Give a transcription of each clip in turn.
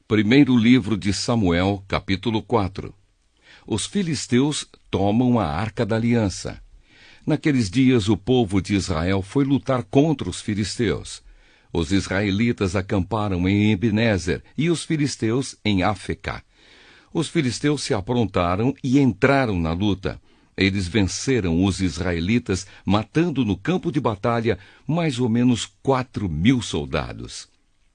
Primeiro livro de Samuel, capítulo 4. Os filisteus tomam a Arca da Aliança. Naqueles dias o povo de Israel foi lutar contra os filisteus. Os israelitas acamparam em Ebenezer e os filisteus em Afecá. Os filisteus se aprontaram e entraram na luta. Eles venceram os israelitas, matando no campo de batalha mais ou menos 4.000 soldados.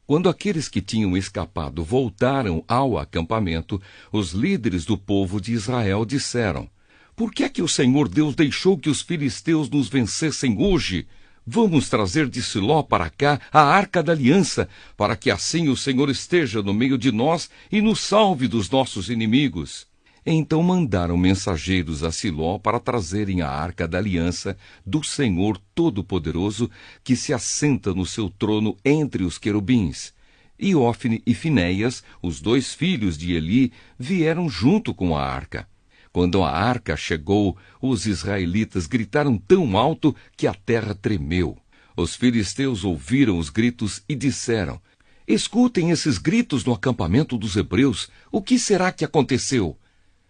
Quando aqueles que tinham escapado voltaram ao acampamento, os líderes do povo de Israel disseram: "Por que é que o Senhor Deus deixou que os filisteus nos vencessem hoje? Vamos trazer de Siló para cá a Arca da Aliança, para que assim o Senhor esteja no meio de nós e nos salve dos nossos inimigos." Então mandaram mensageiros a Siló para trazerem a Arca da Aliança do Senhor Todo-Poderoso, que se assenta no seu trono entre os querubins. E Ofne e Finéias, os dois filhos de Eli, vieram junto com a arca. Quando a arca chegou, os israelitas gritaram tão alto que a terra tremeu. Os filisteus ouviram os gritos e disseram: "Escutem esses gritos no acampamento dos hebreus. O que será que aconteceu?"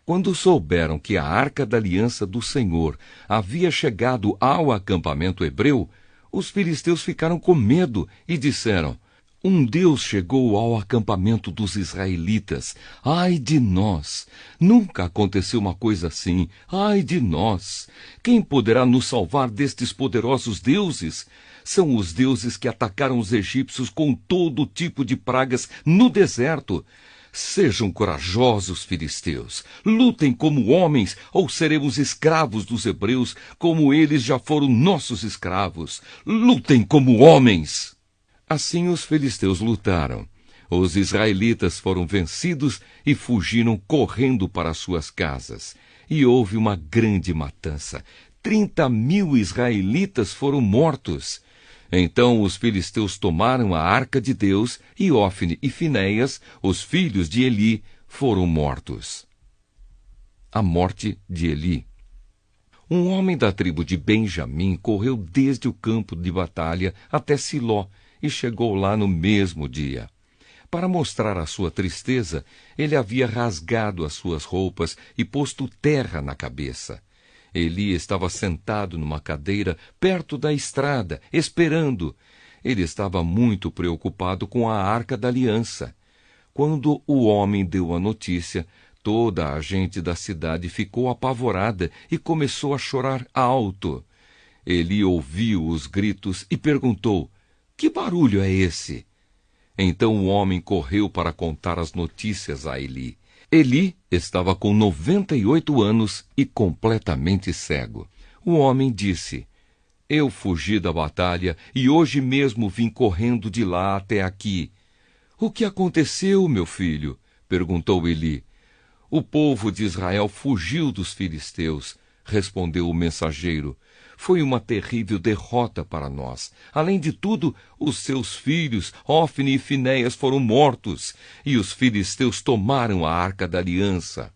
Quando souberam que a Arca da Aliança do Senhor havia chegado ao acampamento hebreu, os filisteus ficaram com medo e disseram: "Um Deus chegou ao acampamento dos israelitas. Ai de nós! Nunca aconteceu uma coisa assim. Ai de nós! Quem poderá nos salvar destes poderosos deuses? São os deuses que atacaram os egípcios com todo tipo de pragas no deserto. Sejam corajosos, filisteus. Lutem como homens, ou seremos escravos dos hebreus, como eles já foram nossos escravos. Lutem como homens!" Assim os filisteus lutaram. Os israelitas foram vencidos e fugiram correndo para suas casas. E houve uma grande matança. 30.000 israelitas foram mortos. Então os filisteus tomaram a arca de Deus e Ofne e Finéias, os filhos de Eli, foram mortos. A morte de Eli. Um homem da tribo de Benjamim correu desde o campo de batalha até Siló e chegou lá no mesmo dia. Para mostrar a sua tristeza, ele havia rasgado as suas roupas e posto terra na cabeça. Eli estava sentado numa cadeira perto da estrada, esperando. Ele estava muito preocupado com a Arca da Aliança. Quando o homem deu a notícia, toda a gente da cidade ficou apavorada e começou a chorar alto. Eli ouviu os gritos e perguntou: "Que barulho é esse?" Então o homem correu para contar as notícias a Eli. Eli estava com 98 anos e completamente cego. O homem disse: "Eu fugi da batalha e hoje mesmo vim correndo de lá até aqui." "O que aconteceu, meu filho?" perguntou Eli. "O povo de Israel fugiu dos filisteus", respondeu o mensageiro. "Foi uma terrível derrota para nós. Além de tudo, os seus filhos, Ofne e Finéias, foram mortos, e os filisteus tomaram a Arca da Aliança."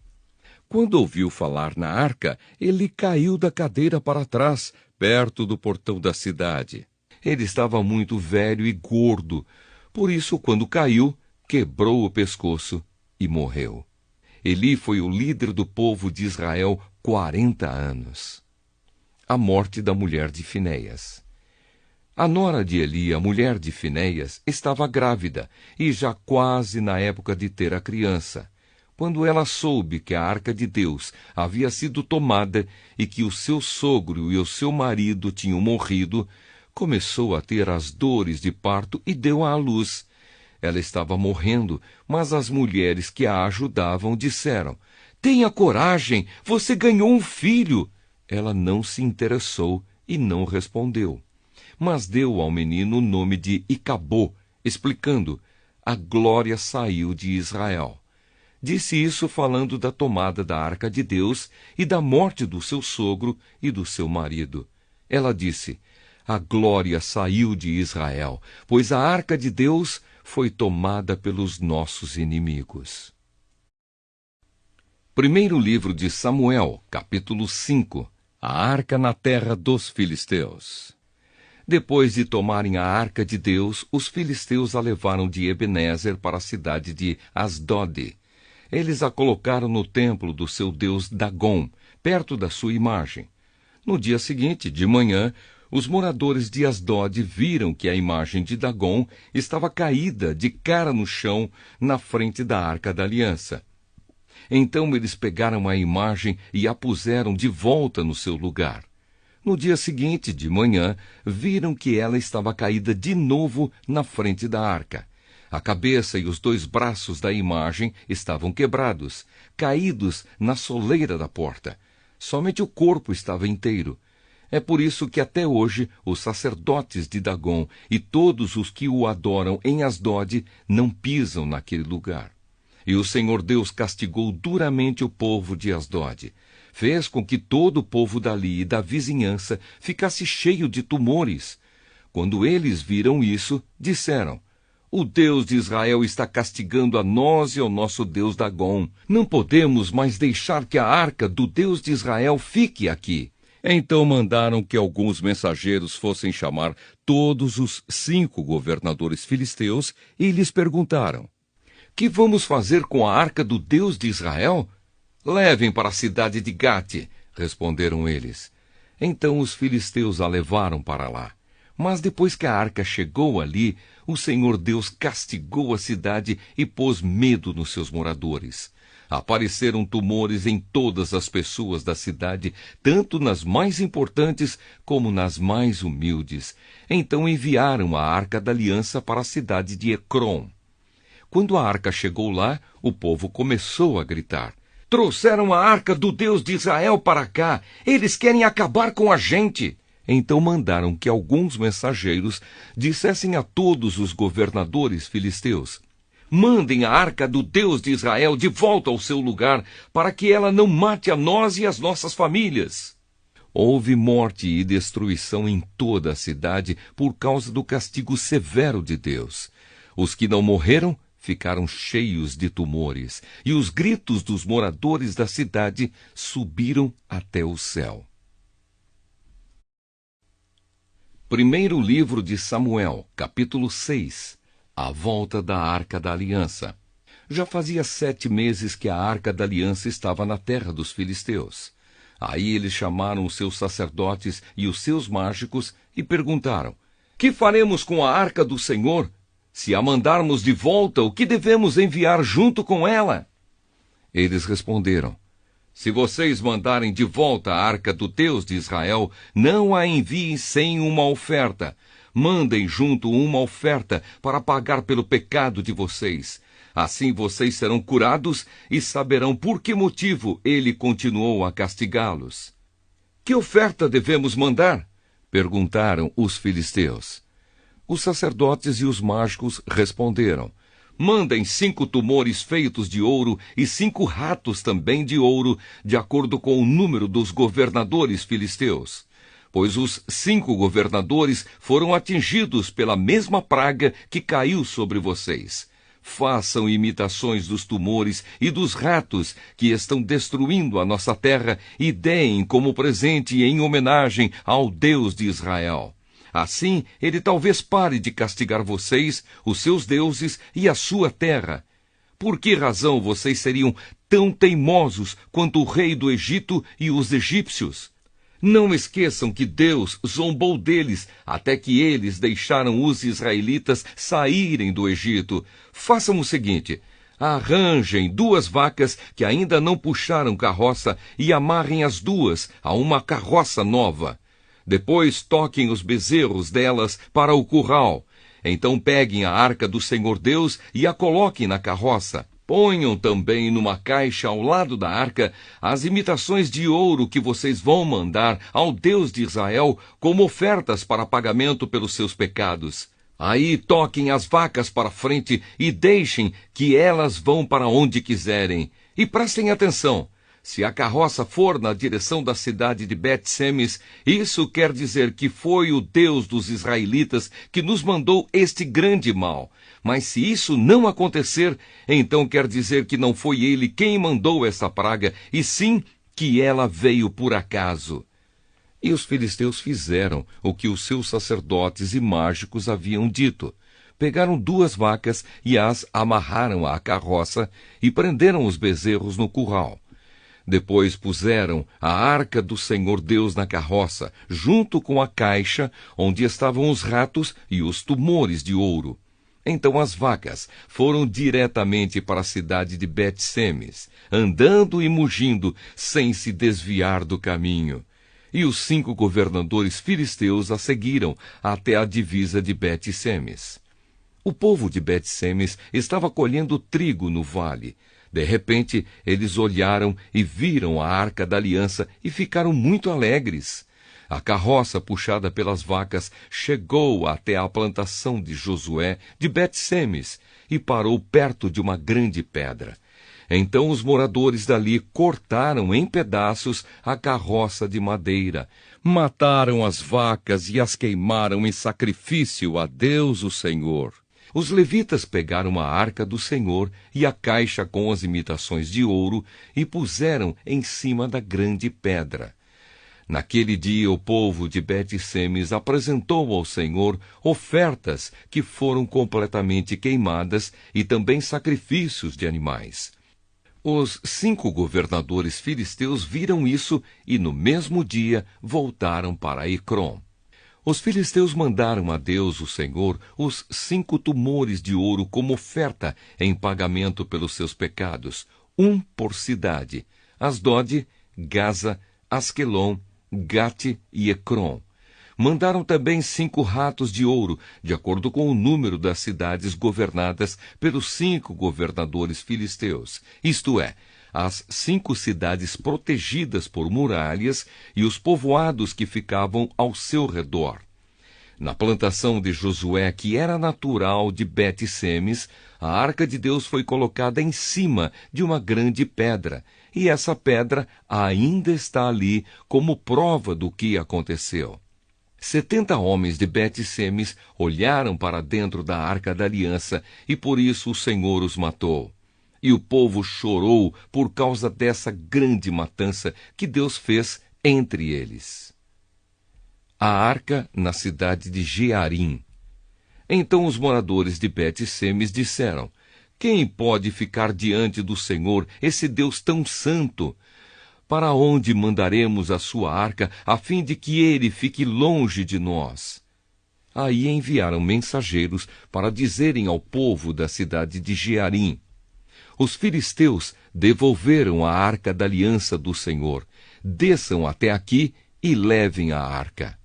Quando ouviu falar na arca, ele caiu da cadeira para trás, perto do portão da cidade. Ele estava muito velho e gordo, por isso, quando caiu, quebrou o pescoço e morreu. Eli foi o líder do povo de Israel 40 anos. A morte da mulher de Finéias. A nora de Eli, a mulher de Finéias, estava grávida e já quase na época de ter a criança. Quando ela soube que a Arca de Deus havia sido tomada e que o seu sogro e o seu marido tinham morrido, começou a ter as dores de parto e deu à luz. Ela estava morrendo, mas as mulheres que a ajudavam disseram: "Tenha coragem, você ganhou um filho." Ela não se interessou e não respondeu, mas deu ao menino o nome de Icabô, explicando: "A glória saiu de Israel." Disse isso falando da tomada da Arca de Deus e da morte do seu sogro e do seu marido. Ela disse: "A glória saiu de Israel, pois a Arca de Deus foi tomada pelos nossos inimigos." Primeiro livro de Samuel, capítulo 5. A Arca na terra dos filisteus. Depois de tomarem a arca de Deus, os filisteus a levaram de Ebenezer para a cidade de Asdode. Eles a colocaram no templo do seu deus Dagom, perto da sua imagem. No dia seguinte, de manhã, os moradores de Asdode viram que a imagem de Dagom estava caída de cara no chão na frente da Arca da Aliança. Então eles pegaram a imagem e a puseram de volta no seu lugar. No dia seguinte, de manhã, viram que ela estava caída de novo na frente da arca. A cabeça e os 2 braços da imagem estavam quebrados, caídos na soleira da porta. Somente o corpo estava inteiro. É por isso que até hoje os sacerdotes de Dagom e todos os que o adoram em Asdode não pisam naquele lugar. E o Senhor Deus castigou duramente o povo de Asdode. Fez com que todo o povo dali e da vizinhança ficasse cheio de tumores. Quando eles viram isso, disseram: o Deus de Israel está castigando a nós e ao nosso Deus Dagom. Não podemos mais deixar que a arca do Deus de Israel fique aqui. Então mandaram que alguns mensageiros fossem chamar todos os 5 governadores filisteus e lhes perguntaram: que vamos fazer com a arca do Deus de Israel? Levem para a cidade de Gate, responderam eles. Então os filisteus a levaram para lá. Mas depois que a arca chegou ali, o Senhor Deus castigou a cidade e pôs medo nos seus moradores. Apareceram tumores em todas as pessoas da cidade, tanto nas mais importantes como nas mais humildes. Então enviaram a arca da aliança para a cidade de Ecrom. Quando a arca chegou lá, o povo começou a gritar: trouxeram a arca do Deus de Israel para cá! Eles querem acabar com a gente! Então mandaram que alguns mensageiros dissessem a todos os governadores filisteus: mandem a arca do Deus de Israel de volta ao seu lugar, para que ela não mate a nós e as nossas famílias. Houve morte e destruição em toda a cidade por causa do castigo severo de Deus. Os que não morreram ficaram cheios de tumores, e os gritos dos moradores da cidade subiram até o céu. Primeiro livro de Samuel, capítulo 6. A volta da Arca da Aliança. Já fazia 7 meses que a Arca da Aliança estava na terra dos filisteus. Aí eles chamaram os seus sacerdotes e os seus mágicos e perguntaram: que faremos com a Arca do Senhor? Se a mandarmos de volta, o que devemos enviar junto com ela? Eles responderam: se vocês mandarem de volta a arca do Deus de Israel, não a enviem sem uma oferta. Mandem junto uma oferta para pagar pelo pecado de vocês. Assim vocês serão curados e saberão por que motivo ele continuou a castigá-los. Que oferta devemos mandar? Perguntaram os filisteus. Os sacerdotes e os mágicos responderam: mandem 5 tumores feitos de ouro e 5 ratos também de ouro, de acordo com o número dos governadores filisteus. Pois os 5 governadores foram atingidos pela mesma praga que caiu sobre vocês. Façam imitações dos tumores e dos ratos que estão destruindo a nossa terra e deem como presente e em homenagem ao Deus de Israel. Assim, ele talvez pare de castigar vocês, os seus deuses e a sua terra. Por que razão vocês seriam tão teimosos quanto o rei do Egito e os egípcios? Não esqueçam que Deus zombou deles até que eles deixaram os israelitas saírem do Egito. Façam o seguinte: arranjem 2 vacas que ainda não puxaram carroça e amarrem as 2 a uma carroça nova. Depois toquem os bezerros delas para o curral. Então peguem a arca do Senhor Deus e a coloquem na carroça. Ponham também numa caixa ao lado da arca as imitações de ouro que vocês vão mandar ao Deus de Israel como ofertas para pagamento pelos seus pecados. Aí toquem as vacas para frente e deixem que elas vão para onde quiserem. E prestem atenção. Se a carroça for na direção da cidade de Bet-Semes, isso quer dizer que foi o Deus dos israelitas que nos mandou este grande mal. Mas se isso não acontecer, então quer dizer que não foi ele quem mandou essa praga, e sim que ela veio por acaso. E os filisteus fizeram o que os seus sacerdotes e mágicos haviam dito. Pegaram 2 vacas e as amarraram à carroça e prenderam os bezerros no curral. Depois puseram a arca do Senhor Deus na carroça, junto com a caixa onde estavam os ratos e os tumores de ouro. Então as vacas foram diretamente para a cidade de Bet-Semes, andando e mugindo, sem se desviar do caminho. E os 5 governadores filisteus a seguiram até a divisa de Bet-Semes. O povo de Bet-Semes estava colhendo trigo no vale. De repente, eles olharam e viram a arca da aliança e ficaram muito alegres. A carroça puxada pelas vacas chegou até a plantação de Josué de Bet-Semes e parou perto de uma grande pedra. Então os moradores dali cortaram em pedaços a carroça de madeira, mataram as vacas e as queimaram em sacrifício a Deus o Senhor. Os levitas pegaram a arca do Senhor e a caixa com as imitações de ouro e puseram em cima da grande pedra. Naquele dia o povo de Bet-Semes apresentou ao Senhor ofertas que foram completamente queimadas e também sacrifícios de animais. Os 5 governadores filisteus viram isso e no mesmo dia voltaram para Ecrom. Os filisteus mandaram a Deus, o Senhor, os 5 tumores de ouro como oferta em pagamento pelos seus pecados, 1 por cidade: Asdod, Gaza, Asquelon, Gate e Ecrom. Mandaram também 5 ratos de ouro, de acordo com o número das cidades governadas pelos 5 governadores filisteus, isto é, as 5 cidades protegidas por muralhas e os povoados que ficavam ao seu redor. Na plantação de Josué, que era natural de Bet-Semes, a arca de Deus foi colocada em cima de uma grande pedra, e essa pedra ainda está ali como prova do que aconteceu. 70 homens de Bet-Semes olharam para dentro da arca da aliança, e por isso o Senhor os matou. E o povo chorou por causa dessa grande matança que Deus fez entre eles. A arca na cidade de Jearim. Então os moradores de Bet-Semes disseram: quem pode ficar diante do Senhor, esse Deus tão santo? Para onde mandaremos a sua arca, a fim de que ele fique longe de nós? Aí enviaram mensageiros para dizerem ao povo da cidade de Jearim: os filisteus devolveram a arca da aliança do Senhor. Desçam até aqui e levem a arca.